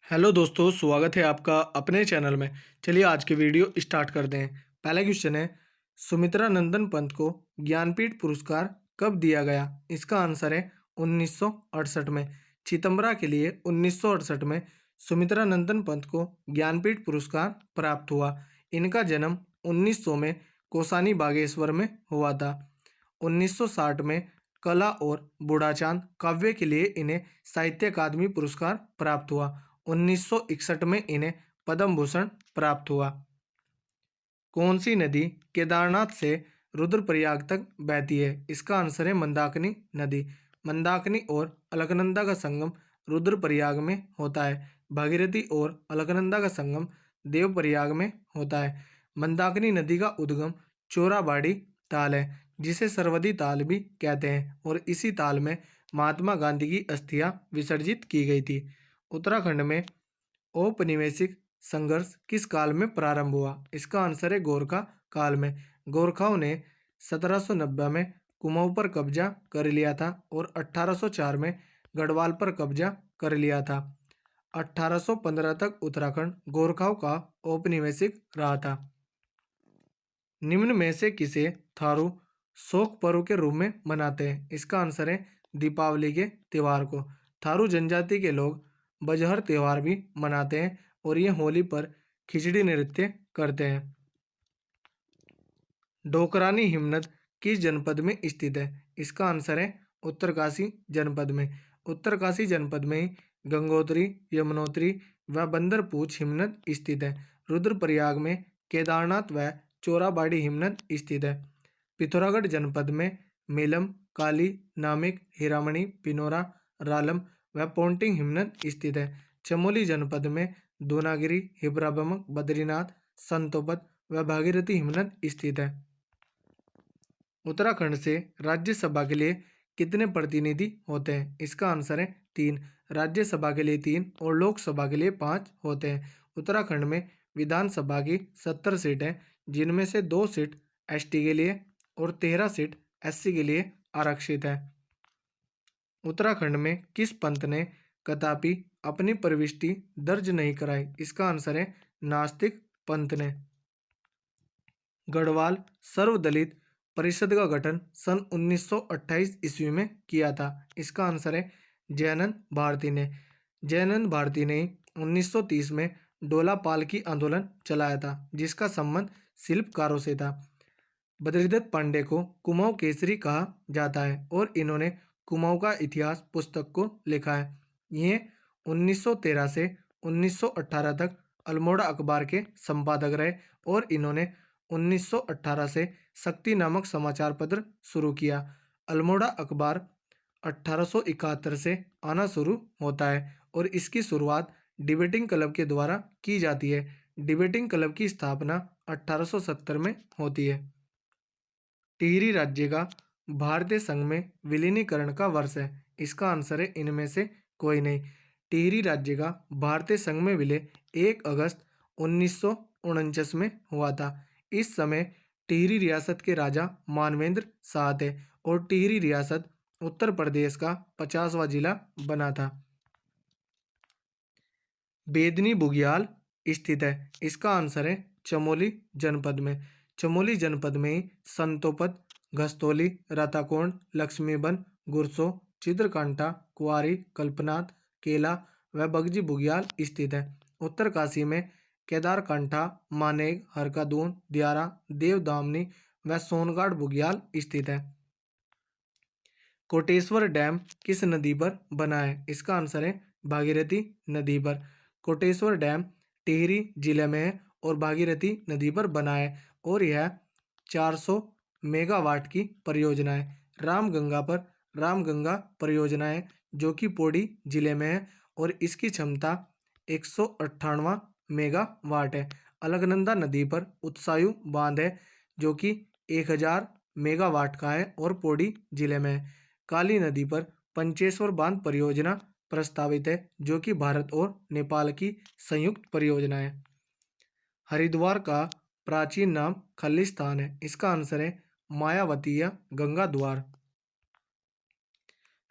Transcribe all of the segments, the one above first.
Hello दोस्तों, स्वागत है आपका अपने चैनल में। चलिए आज की वीडियो स्टार्ट करते हैं। पहला क्वेश्चन है, सुमित्रा नंदन पंत को ज्ञानपीठ पुरस्कार कब दिया गया? इसका आंसर है 1968 में। चिदम्बरा के लिए 1968 में सुमित्रा नंदन पंत को ज्ञानपीठ पुरस्कार प्राप्त हुआ। इनका जन्म 1900 में कौसानी बागेश्वर में हुआ था। 1960 में कला और बूढ़ा चांद काव्य के लिए इन्हें साहित्य अकादमी पुरस्कार प्राप्त हुआ। 1961 में इन्हें पद्म भूषण प्राप्त हुआ। कौन सी नदी केदारनाथ से रुद्रप्रयाग तक बहती है? इसका आंसर है मंदाकिनी नदी। मंदाकिनी और अलकनंदा का संगम रुद्रप्रयाग में होता है। भागीरथी और अलकनंदा का संगम देवप्रयाग में होता है। मंदाकिनी नदी का उद्गम चोराबाड़ी ताल है, जिसे सरवदी ताल भी कहते हैं, और इसी ताल में महात्मा गांधी की अस्थियां विसर्जित की गई थी। उत्तराखंड में औपनिवेशिक संघर्ष किस काल में प्रारंभ हुआ? इसका आंसर है गोरखा काल में। गोरखाओं ने 1790 में कुमाऊं पर कब्जा कर लिया था और 1804 में गढ़वाल पर कब्जा कर लिया था। 1815 तक उत्तराखंड गोरखाओं का औपनिवेशिक रहा था। निम्न में से किसे थारू शोक पर्व के रूप में मनाते हैं? इसका आंसर है दीपावली के त्यौहार को। थारू जनजाति के लोग बजहर त्यौहार भी मनाते हैं और ये होली पर खिचड़ी नृत्य करते हैं। डोकरानी हिमनद किस जनपद में स्थित है? इसका आंसर है उत्तरकाशी जनपद में। उत्तरकाशी जनपद में ही गंगोत्री, यमुनोत्री व बंदरपूछ हिमनद स्थित है। रुद्रप्रयाग में केदारनाथ व चोराबाड़ी हिमनद स्थित है। पिथौरागढ़ जनपद में मेलम, काली, नामिक, हीरामणि, पिनोरा, रालम व पोंटिंग हिमनद स्थित है। चमोली जनपद में दूनागिरी, हिब्राबमक, बद्रीनाथ, संतोपत व भागीरथी हिमनद स्थित है। उत्तराखंड से राज्यसभा के लिए कितने प्रतिनिधि होते हैं? इसका आंसर है 3। राज्यसभा के लिए 3 और लोकसभा के लिए 5 होते हैं। उत्तराखंड में विधानसभा की 70 सीट हैं, जिनमें से 2 सीट एसटी के लिए और 13 सीट एससी के लिए आरक्षित है। उत्तराखंड में किस पंथ ने कदापि अपनी प्रविष्टि दर्ज नहीं कराई? इसका आंसर है नास्तिक पंथ ने। गढ़वाल सर्वदलित परिषद का गठन सन 1928 ईस्वी में किया था। इसका आंसर है जयानंद भारती ने। जयानंद भारती ने 1930 में डोला पालकी आंदोलन चलाया था, जिसका संबंध शिल्पकारों से था। बद्रीदत्त पांडे को कुमाऊं केसरी कहा जाता है और इन्होंने कुमाऊं का इतिहास पुस्तक को लिखा है। ये 1913 से 1918 तक अल्मोड़ा अखबार के संपादक रहे और इन्होंने 1918 से शक्ति नामक समाचार पत्र शुरू किया। अल्मोड़ा अखबार 1871 से आना शुरू होता है और इसकी शुरुआत डिबेटिंग क्लब के द्वारा की जाती है। डिबेटिंग क्लब की स्थापना 1870 में होती है। टिहरी राज्य का भारतीय संघ में विलीनीकरण का वर्ष है? इसका आंसर है इनमें से कोई नहीं। टिहरी राज्य का भारतीय संघ में विलय 1 अगस्त 1949 में हुआ था। इस समय टिहरी रियासत के राजा मानवेंद्र शाह थे और टिहरी रियासत उत्तर प्रदेश का 50वां जिला बना था। बेदनी बुग्याल स्थित है? इसका आंसर है चमोली जनपद में। चमोली जनपद में ही संतोपत, घस्तौली, राताकोंड, लक्ष्मीबन, गुरसो, चित्रकांटा, कुआरी, कल्पनाथ, केला व बगजी बुग्याल स्थित है। उत्तरकाशी में केदारकांठा, मानेग, हरकादून, दियारा, देवदामनी व सोनगाड़ बुग्याल स्थित है। कोटेश्वर डैम किस नदी पर बना है? इसका आंसर है भागीरथी नदी पर। कोटेश्वर डैम टिहरी जिले में है और भागीरथी नदी पर बना है और यह 400 मेगावाट की परियोजना है। रामगंगा परियोजना है, जो कि पौड़ी जिले में है और इसकी क्षमता 198 मेगावाट है। अलकनंदा नदी पर उत्सायु बांध है, जो कि 1000 मेगावाट का है और पौड़ी जिले में है। काली नदी पर पंचेश्वर बांध परियोजना प्रस्तावित है, जो कि भारत और नेपाल की संयुक्त परियोजना है। हरिद्वार का प्राचीन नाम खलिस्तान है। इसका आंसर है मायावती या गंगा द्वार।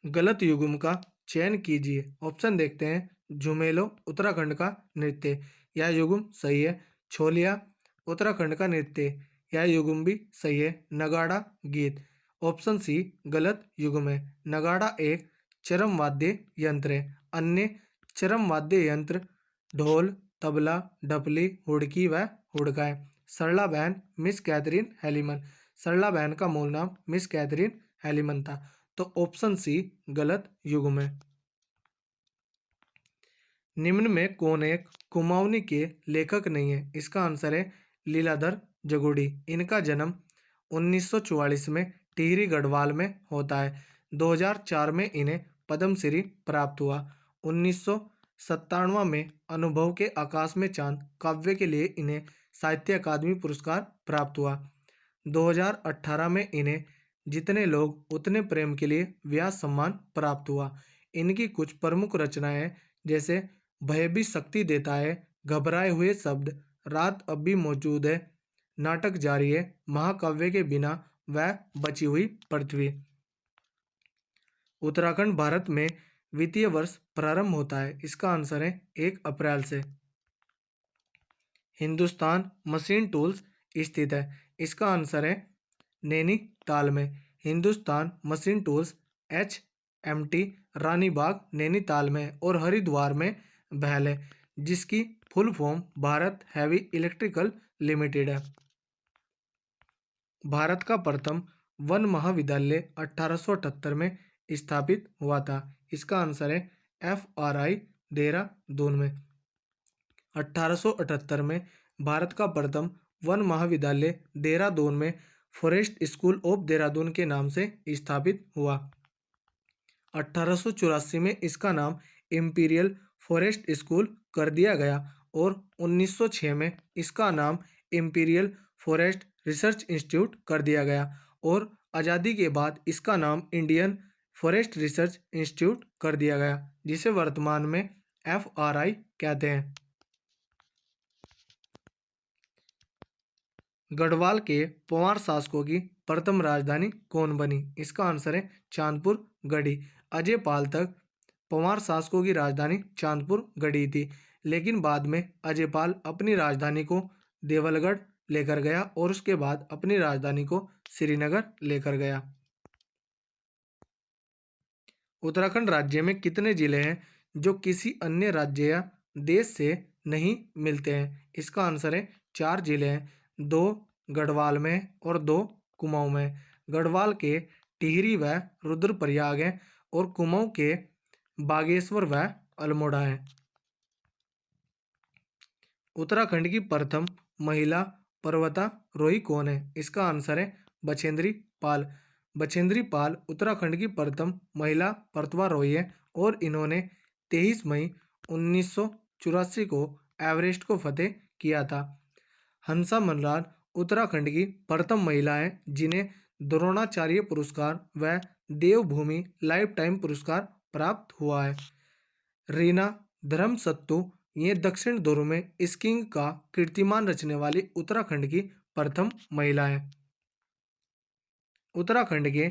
गलत युग्म का चयन कीजिए। ऑप्शन देखते हैं। झुमेलो उत्तराखंड का नृत्य, यह युग्म सही है। छोलिया उत्तराखंड का नृत्य, यह युग्म भी सही है। नगाड़ा गीत, ऑप्शन सी गलत युग्म है। नगाड़ा एक चरम वाद्य यंत्र है। अन्य चरम वाद्य यंत्र ढोल, तबला, ढपली, हुड़की व हुड़का है। सरला बहन मिस कैथरीन हेलीमन, सरला बहन का मूल नाम मिस कैथरीन हेलीमन था। तो ऑप्शन सी गलत युग्म है। निम्न में कौन एक कुमाऊनी के लेखक नहीं है? इसका आंसर है लीलाधर जगुड़ी। इनका जन्म 1944 में टिहरी गढ़वाल में होता है। 2004 में इन्हें पद्मश्री प्राप्त हुआ। 1997 में अनुभव के आकाश में चांद काव्य के लिए इन्हें साहित्य अकादमी पुरस्कार प्राप्त हुआ। 2018 में इन्हें जितने लोग उतने प्रेम के लिए व्यास सम्मान प्राप्त हुआ। इनकी कुछ प्रमुख रचनाएं हैं, जैसे भय भी शक्ति देता है, घबराए हुए शब्द, रात अब भी मौजूद है, नाटक जारी है, महाकाव्य के बिना व बची हुई पृथ्वी। उत्तराखंड भारत में वित्तीय वर्ष प्रारंभ होता है। इसका आंसर है 1 अप्रैल से। हिंदुस्तान मशीन टूल्स स्थित है। इसका आंसर है नैनीताल में। Hindustan machine tools HMT Ranibagh Nainital में और हरिद्वार में बहल है, जिसकी full form Bharat heavy electrical limited है। भारत का प्रथम वन महाविद्यालय 1878 में स्थापित हुआ था। इसका आंसर है FRI देहरादून में। 1878 में भारत का प्रथम वन महाविद्यालय देहरादून में फॉरेस्ट स्कूल ऑफ देहरादून के नाम से स्थापित हुआ। 1884 में इसका नाम इंपीरियल फॉरेस्ट स्कूल कर दिया गया और 1906 में इसका नाम इंपीरियल फॉरेस्ट रिसर्च इंस्टीट्यूट कर दिया गया और आज़ादी के बाद इसका नाम इंडियन फॉरेस्ट रिसर्च इंस्टीट्यूट कर दिया गया, जिसे वर्तमान में FRI कहते हैं। गढ़वाल के पंवार शासकों की प्रथम राजधानी कौन बनी? इसका आंसर है चांदपुर गढ़ी। अजय पाल तक पंवार शासकों की राजधानी चांदपुर गढ़ी थी, लेकिन बाद में अजय पाल अपनी राजधानी को देवलगढ़ लेकर गया और उसके बाद अपनी राजधानी को श्रीनगर लेकर गया। उत्तराखंड राज्य में कितने जिले हैं जो किसी अन्य राज्य या देश से नहीं मिलते हैं? इसका आंसर है 4 जिले हैं। 2 गढ़वाल में और 2 कुमाऊं में। गढ़वाल के टिहरी व रुद्रप्रयाग है और कुमाऊं के बागेश्वर व अल्मोड़ा है। उत्तराखंड की प्रथम महिला पर्वतारोही कौन है? इसका आंसर है बछेंद्री पाल। बछेंद्री पाल उत्तराखंड की प्रथम महिला पर्वतारोही है और इन्होंने 23 मई 1984 को एवरेस्ट को फतेह किया था। हंसा मनराल उत्तराखंड की प्रथम महिला है जिन्हें द्रोणाचार्य पुरस्कार व देवभूमि लाइफ टाइम पुरस्कार प्राप्त हुआ है। रीना धर्मसत्तू ये दक्षिण ध्रुव में स्कीइंग का कीर्तिमान रचने वाली उत्तराखंड की प्रथम महिला है। उत्तराखंड के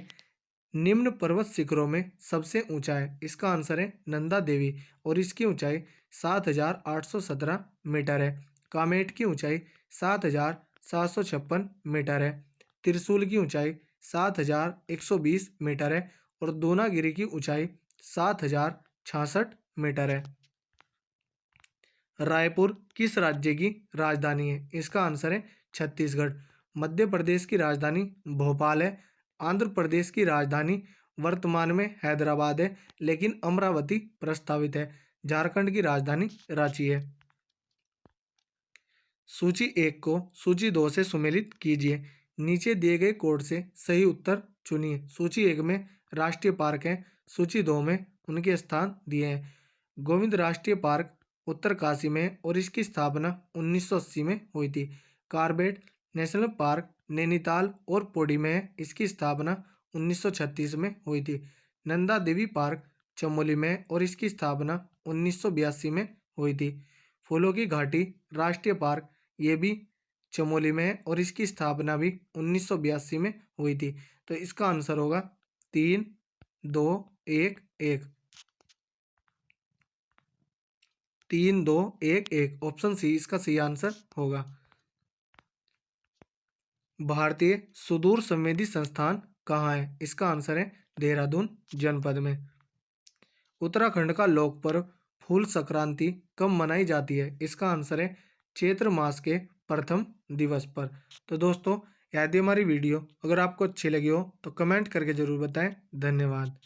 निम्न पर्वत शिखरों में सबसे ऊंचा है। इसका आंसर है नंदा देवी और इसकी ऊंचाई 7,817 मीटर है। कामेट की ऊंचाई 7,756 मीटर है। त्रिशूल की ऊंचाई 7,120 मीटर है और दोनागिरी की ऊंचाई 7,066 मीटर है। रायपुर किस राज्य की राजधानी है? इसका आंसर है छत्तीसगढ़। मध्य प्रदेश की राजधानी भोपाल है। आंध्र प्रदेश की राजधानी वर्तमान में हैदराबाद है, लेकिन अमरावती प्रस्तावित है। झारखंड की राजधानी रांची है। सूची 1 को सूची 2 से सुमेलित कीजिए। नीचे दिए गए कोड से सही उत्तर चुनिए। सूची 1 में राष्ट्रीय पार्क है, सूची 2 में उनके स्थान दिए हैं। गोविंद राष्ट्रीय पार्क उत्तरकाशी में है और इसकी स्थापना 1980 में हुई थी। कार्बेट नेशनल पार्क नैनीताल और पौड़ी में है, इसकी स्थापना 1936 में हुई थी। नंदा देवी पार्क चमोली में है और इसकी स्थापना 1982 में हुई थी। फूलों की घाटी राष्ट्रीय पार्क ये भी चमोली में है और इसकी स्थापना भी 1982 में हुई थी। तो इसका आंसर होगा 3, 2, 1, 1। 3 2 1 1 ऑप्शन सी इसका सही आंसर होगा। भारतीय सुदूर संवेदी संस्थान कहाँ है? इसका आंसर है देहरादून जनपद में। उत्तराखंड का लोक पर्व फूल संक्रांति कब मनाई जाती है? इसका आंसर है चैत्र मास के प्रथम दिवस पर। तो दोस्तों, यदि हमारी वीडियो अगर आपको अच्छी लगी हो तो कमेंट करके जरूर बताएं। धन्यवाद।